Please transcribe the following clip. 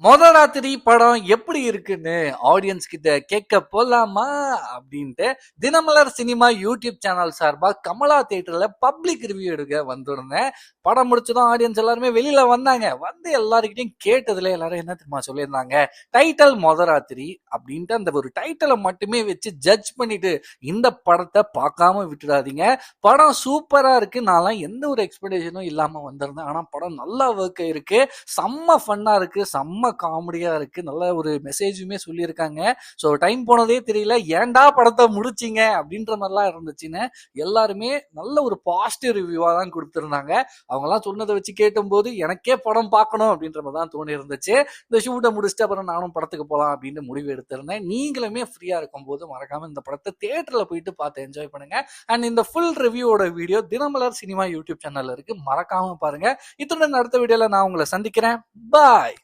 ராத்திரி படம் எப்படி இருக்குன்னு ஆடியன்ஸ் கிட்ட கேட்க போலாமா அப்படின்ட்டு தினமலர் சினிமா யூடியூப் சேனல் சார்பா கமலா தியேட்டர்ல பப்ளிக் ரிவ்யூ எடுக்க வந்திருந்தேன். படம் முடிச்சதும் ஆடியன்ஸ் எல்லாருமே வெளியில வந்தாங்க. வந்து எல்லாருக்கிட்டையும் கேட்டதுல எல்லாரும் என்ன தெரியுமா சொல்லியிருந்தாங்க, டைட்டில் ராத்திரி அப்படின்ட்டு அந்த ஒரு டைட்டிலை மட்டுமே வச்சு ஜட்ஜ் பண்ணிட்டு இந்த படத்தை பார்க்காம விட்டுடாதீங்க. படம் சூப்பரா இருக்கு. நான் எந்த ஒரு எக்ஸ்பெக்டேஷனும் இல்லாம வந்திருந்தேன். ஆனா படம் நல்லா ஒர்க் இருக்கு, செம்ம ஃபன்னா இருக்கு, செம்ம காமெடியா இருக்கு, நல்ல ஒரு மெசேஜுமே சொல்லியிருக்காங்க. ஸோ டைம் போனதே தெரியல, ஏன்டா படத்தை முடிச்சிங்க அப்படின்ற மாதிரிலாம் இருந்துச்சுன்னு எல்லாருமே நல்ல ஒரு பாசிட்டிவ் ரிவ்யூவா தான் கொடுத்துருந்தாங்க. அவங்கெல்லாம் சொன்னதை வச்சு கேட்டும்போது எனக்கே படம் பார்க்கணும் அப்படின்ற மாதிரி தான் தோணி இருந்துச்சு. இந்த ஷூட்டை முடிச்சுட்டு அப்புறம் நானும் படத்துக்கு போகலாம் அப்படின்னு முடிவு எடுத்திருந்தேன். நீங்களுமே ஃப்ரீயா இருக்கும்போது மறக்காம இந்த படத்தை தியேட்டர்ல போயிட்டு பார்த்து என்ஜாய் பண்ணுங்க. அண்ட் இந்த ஃபுல் ரிவ்யூவோட வீடியோ தினமலர் சினிமா யூடியூப் சேனல்ல இருக்கு, மறக்காம பாருங்க. இத்துடன் அடுத்த வீடியோல நான் உங்களை சந்திக்கிறேன். பாய்.